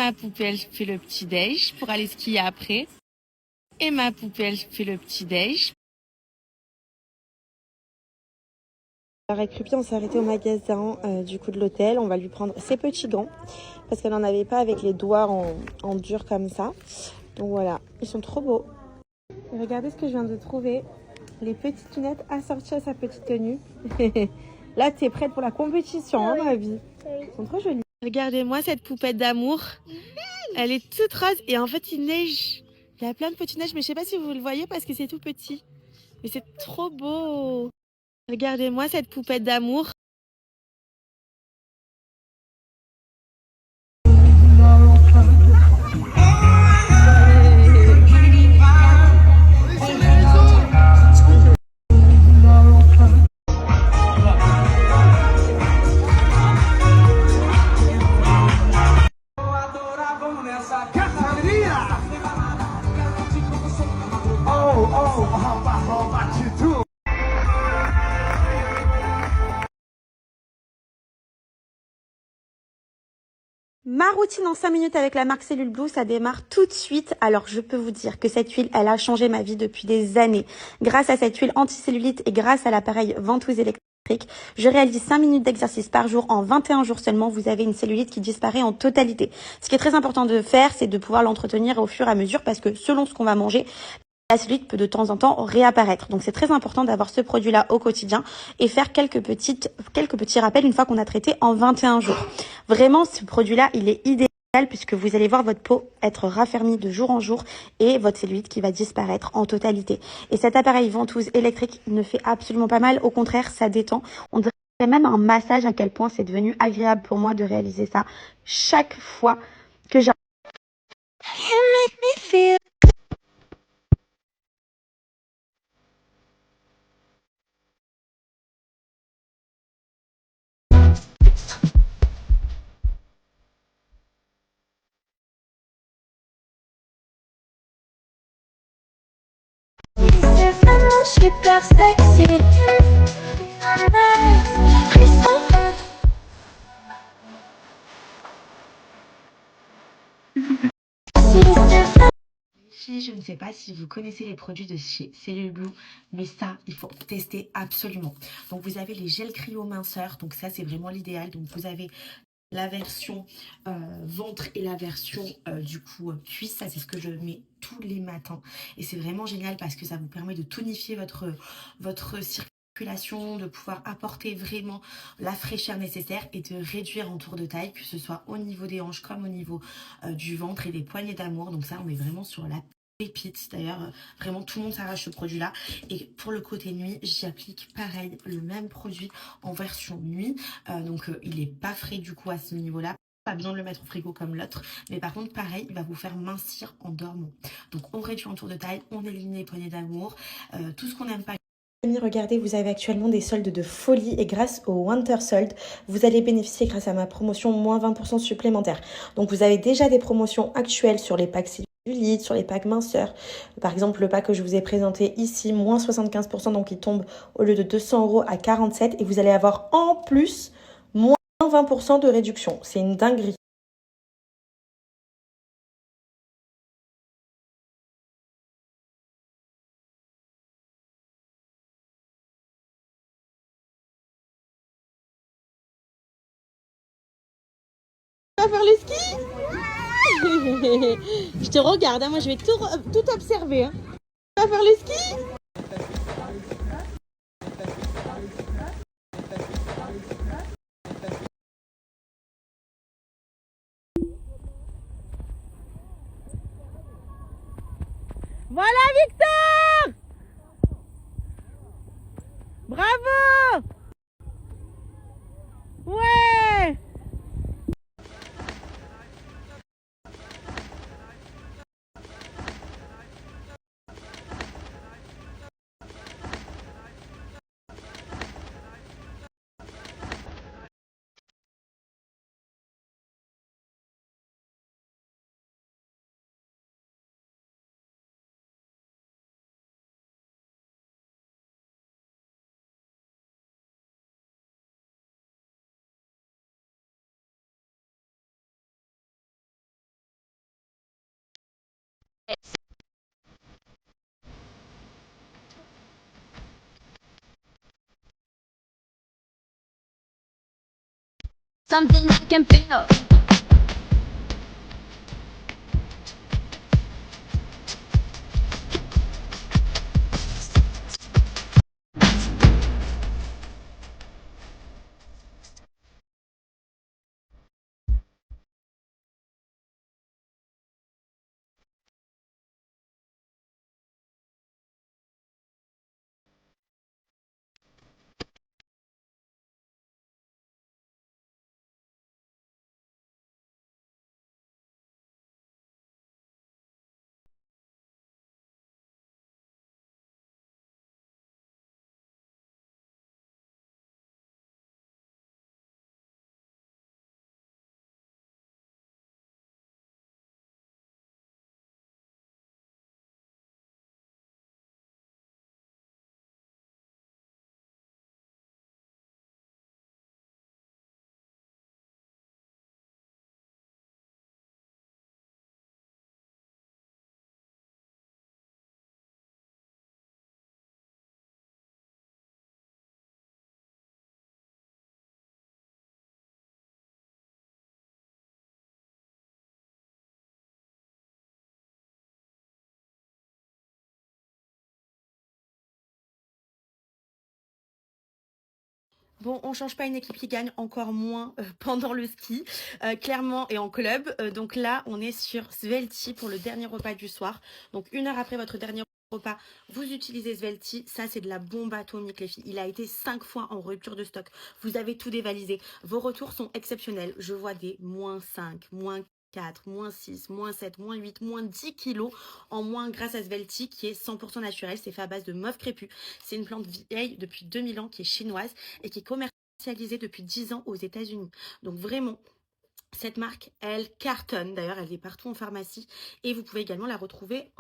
ma poupée, elle fait le petit-déj pour aller skier après. Et ma poupée, elle fait le petit-déj. Avec Rupi, on s'est arrêté au magasin du coup de l'hôtel. On va lui prendre ses petits gants parce qu'elle n'en avait pas avec les doigts en dur comme ça. Donc voilà, ils sont trop beaux. Et regardez ce que je viens de trouver. Les petites lunettes assorties à sa petite tenue. Là, tu es prête pour la compétition, hein, ma vie. Ils sont trop jolis. Regardez-moi cette poupette d'amour. Elle est toute rose et en fait il neige. Il y a plein de petites neiges mais je sais pas si vous le voyez parce que c'est tout petit. Mais c'est trop beau. Regardez-moi cette poupette d'amour. Ma routine en 5 minutes avec la marque Cellule Blue, ça démarre tout de suite. Alors, je peux vous dire que cette huile, elle a changé ma vie depuis des années. Grâce à cette huile anti-cellulite et grâce à l'appareil ventouse électrique, je réalise 5 minutes d'exercice par jour. En 21 jours seulement, vous avez une cellulite qui disparaît en totalité. Ce qui est très important de faire, c'est de pouvoir l'entretenir au fur et à mesure parce que selon ce qu'on va manger, la cellulite peut de temps en temps réapparaître. Donc c'est très important d'avoir ce produit-là au quotidien et faire quelques petits rappels une fois qu'on a traité en 21 jours. Vraiment, ce produit-là, il est idéal puisque vous allez voir votre peau être raffermie de jour en jour et votre cellulite qui va disparaître en totalité. Et cet appareil ventouse électrique ne fait absolument pas mal. Au contraire, ça détend. On dirait même un massage à quel point c'est devenu agréable pour moi de réaliser ça chaque fois que j'ai... Super sexy. Je ne sais pas si vous connaissez les produits de chez Cellule Blue, mais ça, il faut tester absolument. Donc vous avez les gels cryo minceurs, donc ça c'est vraiment l'idéal. Donc vous avez la version ventre et la version du coup cuisse, ça c'est ce que je mets tous les matins et c'est vraiment génial parce que ça vous permet de tonifier votre circulation, de pouvoir apporter vraiment la fraîcheur nécessaire et de réduire en tour de taille, que ce soit au niveau des hanches comme au niveau du ventre et des poignées d'amour. Donc ça on est vraiment sur la pépite. D'ailleurs vraiment tout le monde s'arrache ce produit là. Et pour le côté nuit, j'y applique pareil le même produit en version nuit. Donc il est pas frais du coup à ce niveau là, pas besoin de le mettre au frigo comme l'autre, mais par contre pareil il va vous faire mincir en dormant. Donc on réduit en tour de taille, on élimine les poignées d'amour, tout ce qu'on n'aime pas. Regardez, vous avez actuellement des soldes de folie et grâce au Winter Sold, vous allez bénéficier grâce à ma promotion moins 20% supplémentaire. Donc vous avez déjà des promotions actuelles sur les packs cellulite, sur les packs minceurs. Par exemple, le pack que je vous ai présenté ici, moins 75%, donc il tombe au lieu de 200 € à 47 et vous allez avoir en plus moins 20% de réduction. C'est une dinguerie. Tu vas faire le ski? Je te regarde, hein, moi je vais tout observer. Hein. Tu vas faire le ski? Voilà Victor! Bravo! Ouais! Something I can feel. Bon, on change pas une équipe qui gagne, encore moins pendant le ski, clairement, et en club. Donc là, on est sur Svelti pour le dernier repas du soir. Donc 1 heure après votre dernier repas, vous utilisez Svelti. Ça, c'est de la bombe atomique, les filles. Il a été 5 fois en rupture de stock. Vous avez tout dévalisé. Vos retours sont exceptionnels. Je vois des -5, -4, -6, -7, -8, -10 kilos en moins grâce à Svelti qui est 100% naturel. C'est fait à base de mauve crépue. C'est une plante vieille depuis 2000 ans qui est chinoise et qui est commercialisée depuis 10 ans aux États-Unis. Donc vraiment, cette marque, elle cartonne. D'ailleurs, elle est partout en pharmacie et vous pouvez également la retrouver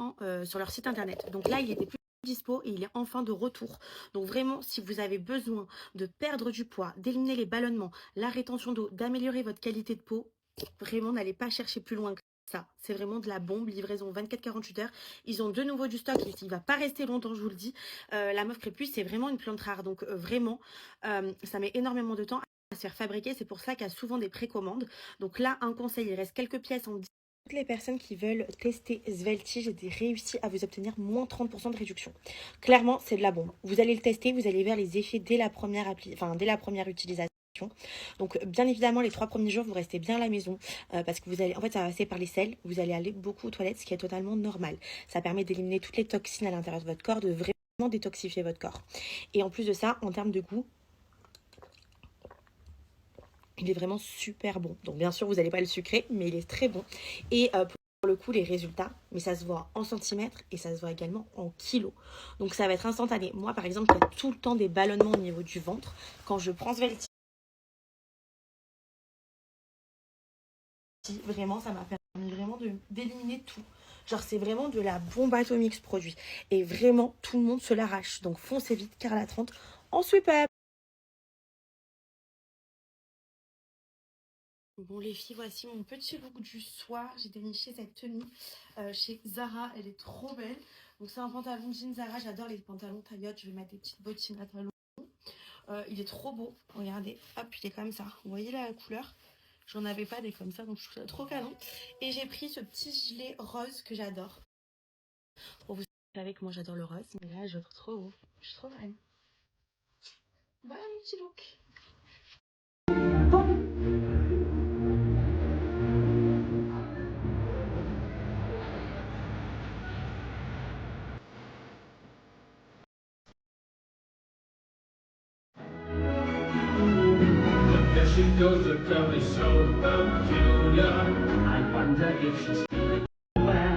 sur leur site internet. Donc là, il était plus dispo et il est enfin de retour. Donc vraiment, si vous avez besoin de perdre du poids, d'éliminer les ballonnements, la rétention d'eau, d'améliorer votre qualité de peau, vraiment, n'allez pas chercher plus loin que ça. C'est vraiment de la bombe, livraison 24-48 heures. Ils ont de nouveau du stock, il ne va pas rester longtemps, je vous le dis. La mauve crépus, c'est vraiment une plante rare. Donc vraiment, ça met énormément de temps à se faire fabriquer. C'est pour ça qu'il y a souvent des précommandes. Donc là, un conseil, il reste quelques pièces en toutes les personnes qui veulent tester Svelti, j'ai réussi à vous obtenir moins 30% de réduction. Clairement, c'est de la bombe. Vous allez le tester, vous allez voir les effets dès la première dès la première utilisation. Donc bien évidemment les 3 premiers jours vous restez bien à la maison parce que vous allez, en fait ça va passer par les selles, vous allez aller beaucoup aux toilettes, ce qui est totalement normal. Ça permet d'éliminer toutes les toxines à l'intérieur de votre corps, de vraiment détoxifier votre corps. Et en plus de ça, en termes de goût, il est vraiment super bon. Donc bien sûr vous n'allez pas le sucrer, mais il est très bon. Et pour le coup les résultats, mais ça se voit en centimètres et ça se voit également en kilos. Donc ça va être instantané. Moi par exemple, il y a tout le temps des ballonnements au niveau du ventre. Quand je prends Svelti, vraiment ça m'a permis vraiment d'éliminer tout. Genre c'est vraiment de la bombe atomique ce produit. Et vraiment tout le monde se l'arrache. Donc foncez vite car la 30 en sweep up. Bon les filles, voici mon petit look du soir. J'ai déniché cette tenue chez Zara, elle est trop belle. Donc c'est un pantalon jean Zara, j'adore les pantalons taillottes. Je vais mettre des petites bottines à talons. Il est trop beau, regardez, hop, il est comme ça. Vous voyez la couleur? J'en avais pas des comme ça, donc je trouve ça trop canon. Et j'ai pris ce petit gilet rose que j'adore. Bon, vous savez que moi j'adore le rose, mais là je le trouve trop beau. Je suis trop fan. Voilà mon petit look. There she goes, the girl is so peculiar. I wonder if she's feeling well.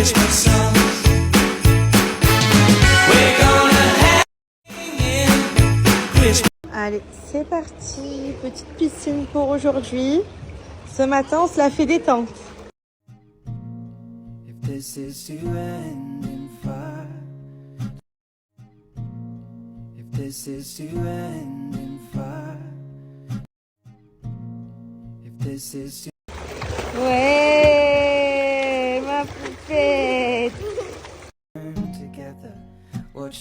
Christmas songs. We're gonna hang in Christmas. Allez, c'est parti. Petite piscine pour aujourd'hui. Ce matin, on se la fait détente. If this is to end in fire, if this is to end in fire, if this is to Ouais.